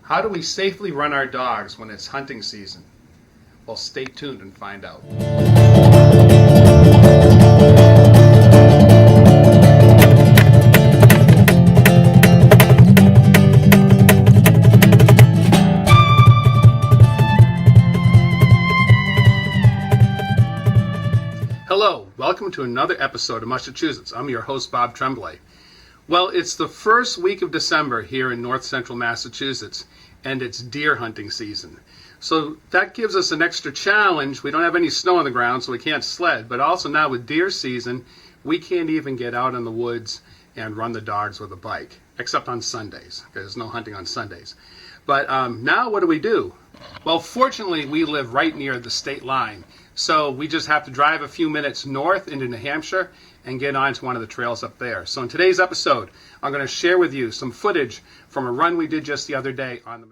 How do we safely run our dogs when it's hunting season? Well, stay tuned and find out. Hello, welcome to another episode of Massachusetts. I'm your host, Bob Tremblay. Well, it's the first week of December here in north central Massachusetts, and it's deer hunting season. So that gives us an extra challenge. We don't have any snow on the ground, so we can't sled, but also now with deer season, we can't even get out in the woods and run the dogs with a bike, except on Sundays. There's no hunting on Sundays. But now what do? Well, fortunately, we live right near the state line, so we just have to drive a few minutes north into New Hampshire and get onto one of the trails up there. So in today's episode, I'm going to share with you some footage from a run we did just the other day on the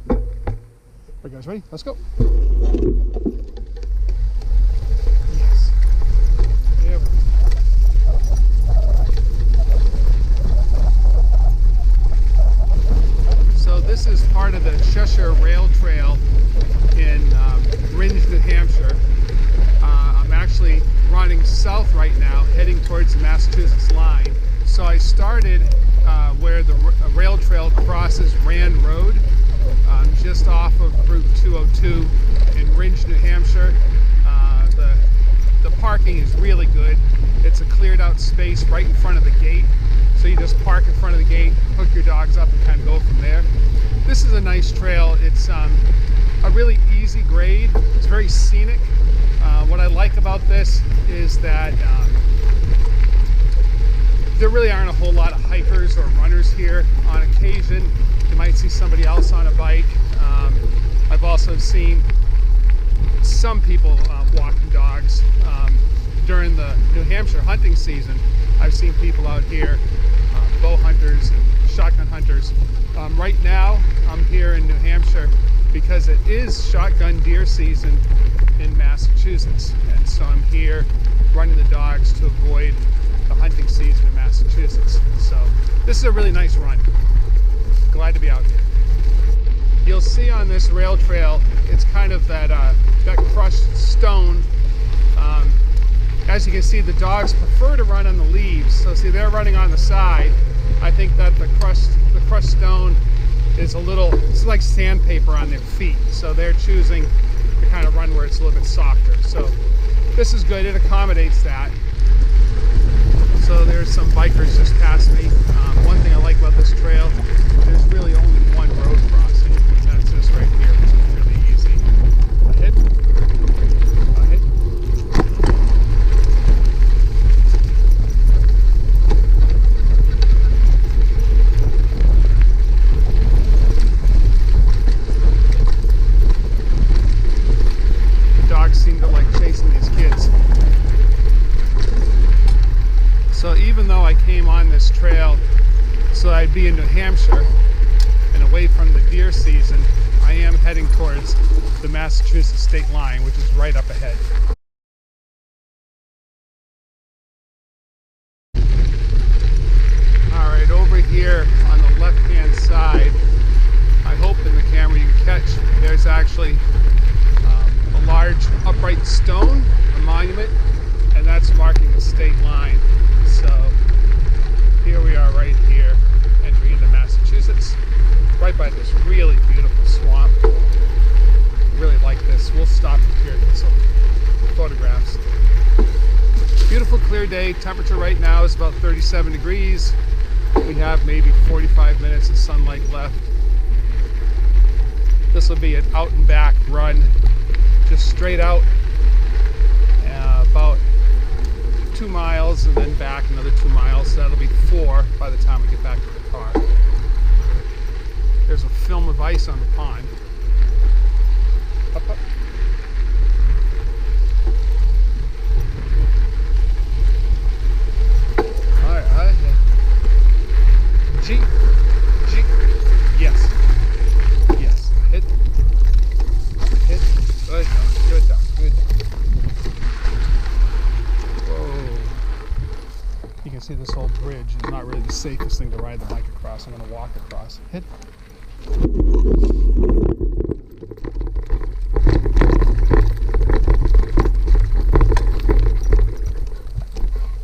All right, guys, ready? Let's go. Yes. There we go. So this is part of the Cheshire Rail Trail in Winchendon, New Hampshire. I'm actually running south right now, heading towards the Massachusetts line. So I started where the rail trail crosses Rand Road, just off of Route 202 in Winchendon, New Hampshire. The parking is really good. It's a cleared out space right in front of the gate. So you just park in front of the gate, hook your dogs up, and kind of go from there. This is a nice trail. It's a really easy grade. It's very scenic. What I like about this is that there really aren't a whole lot of hikers or runners here. On occasion, you might see somebody else on a bike. I've also seen some people walking dogs. During the New Hampshire hunting season, I've seen people out here, bow hunters and shotgun hunters. Right now, I'm here in New Hampshire because it is shotgun deer season in Massachusetts, and so I'm here running the dogs to avoid the hunting season in Massachusetts. So this is a really nice run. Glad to be out here. You'll see on this rail trail, it's kind of that crushed stone. As you can see, the dogs prefer to run on the leaves. So see, they're running on the side. I think that the crushed stone is it's like sandpaper on their feet. So they're choosing to kind of run where it's a little bit softer. So this is good, it accommodates that. So there's some bikers just past me. One thing I like about this trail, there's really only one road crossing. And that's this right here, which is really easy. Ahead. Ahead. The dogs seem to like chasing these kids. So even though I came on this trail so I'd be in New Hampshire and away from the deer season, I am heading towards the Massachusetts state line, which is right up ahead. All right, over here on the left-hand side, I hope in the camera you can catch, there's actually a large upright stone, a monument, and that's marking the state line. So here we are right here, entering into Massachusetts, right by this really beautiful swamp. Really like this. We'll stop here and get some photographs. Beautiful clear day. Temperature right now is about 37 degrees. We have maybe 45 minutes of sunlight left. This will be an out and back run, just straight out, about 2 miles and then back another 2 miles. So that'll be 4 by the time we get back to the car. There's a film of ice on the pond. Up, up. All right. G. Yes. Yes. Hit. Good dog. Good dog. Whoa. You can see obviously this whole bridge is not really the safest thing to ride the bike across. I'm going to walk across. Hit.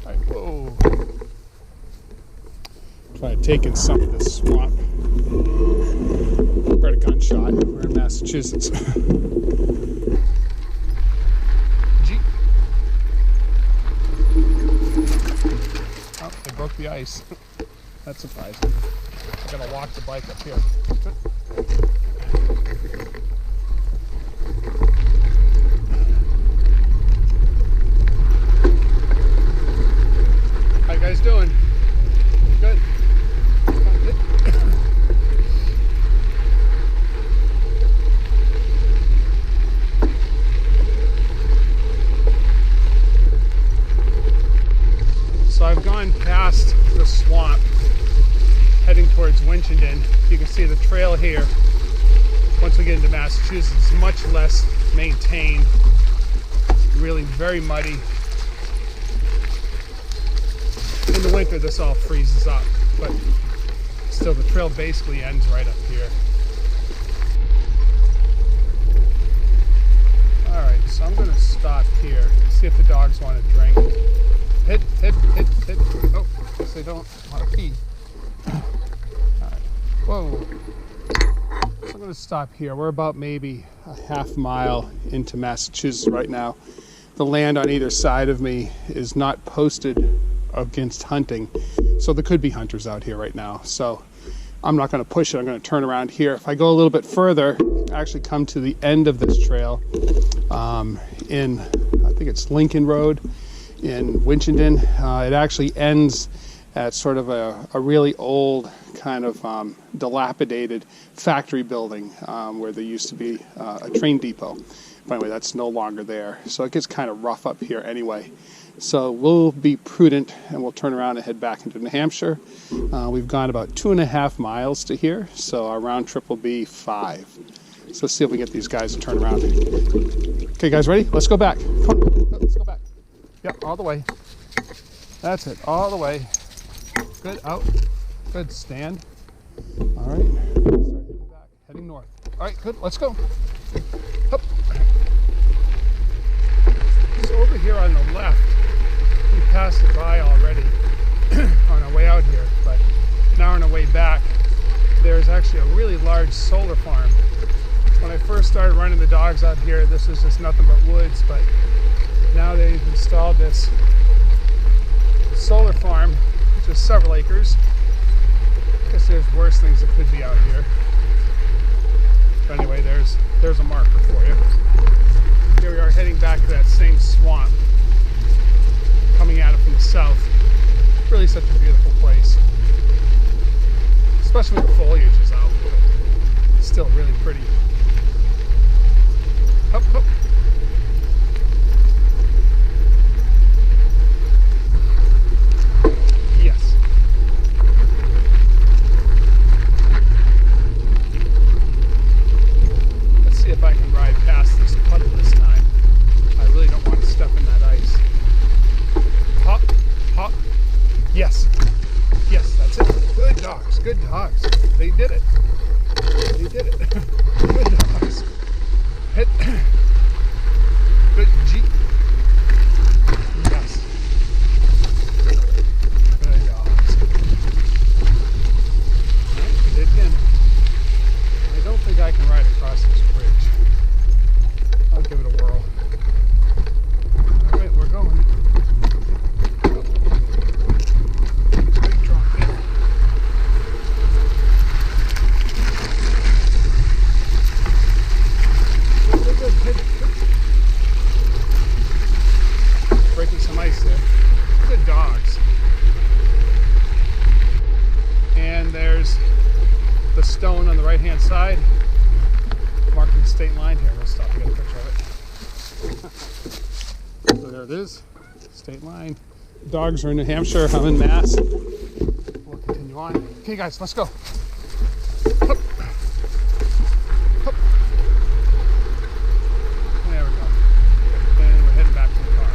All right, whoa. Try to take in some of this swamp. Heard a gunshot. We're in Massachusetts. Jeep. Oh, they broke the ice. That's surprising. I gotta walk the bike up here. How you guys doing? Good. So I've gone past the swamp, heading towards Winchendon. You can see the trail here. Once we get into Massachusetts, it's much less maintained, really very muddy. In the winter, this all freezes up, but still the trail basically ends right up here. All right, so I'm gonna stop here, see if the dogs want to drink. Hit. Oh, guess they don't want to pee. All right. Whoa. So I'm going to stop here. We're about maybe a half mile into Massachusetts right now. The land on either side of me is not posted against hunting, so there could be hunters out here right now. So I'm not going to push it. I'm going to turn around here. If I go a little bit further, I actually come to the end of this trail in, I think it's Lincoln Road in Winchendon. It actually ends at sort of a really old kind of dilapidated factory building where there used to be a train depot. But anyway, that's no longer there. So it gets kind of rough up here anyway. So we'll be prudent and we'll turn around and head back into New Hampshire. We've gone about 2.5 miles to here, so our round trip will be 5. So let's see if we get these guys to turn around. Okay, guys, ready? Let's go back. Come on, let's go back. Yep, all the way. That's it, all the way. Good, out. Good, stand. All right, start heading back, heading north. All right, good, let's go. Up. So over here on the left, we passed it by already on our way out here, but now on our way back, there's actually a really large solar farm. When I first started running the dogs out here, this was just nothing but woods, but now they've installed this solar farm, which is several acres. I guess there's worse things that could be out here. But anyway, there's a marker for you. Here we are heading back to that same swamp, coming at it from the south. Really such a beautiful place, especially when the foliage is out. It's still really pretty. Up, up. Yes. Let's see if I can ride past this puddle this time. I really don't want to step in that ice. Hop, hop. Yes. Yes, that's it. Good dogs. Good dogs. They did it. They did it. Good dogs. Hit. Good G. Yes. Good dogs. Alright, we did again. I don't think I can ride across this bridge. I'll give it a whirl. Alright, we're going. Great drop there. Good. Breaking some ice there. Good dogs. And there's the stone on the right hand side, marking the state line here. We'll stop and get a picture of it. So there it is, state line. Dogs are in New Hampshire, I'm in Mass. We'll continue on. Okay guys, let's go. Hup. Hup. There we go. And we're heading back to the car.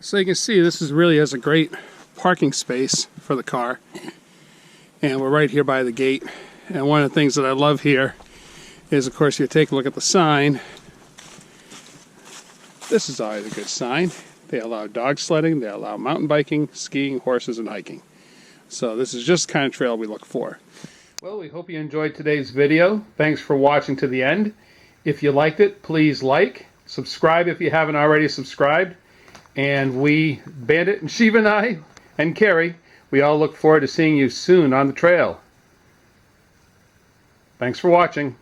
So you can see this is really has a great parking space for the car. And we're right here by the gate. And one of the things that I love here is, of course, you take a look at the sign. This is always a good sign. They allow dog sledding, they allow mountain biking, skiing, horses, and hiking. So this is just the kind of trail we look for. Well, we hope you enjoyed today's video. Thanks for watching to the end. If you liked it, please like, subscribe if you haven't already subscribed. And we, Bandit and Shiva and I, and Carrie, we all look forward to seeing you soon on the trail. Thanks for watching.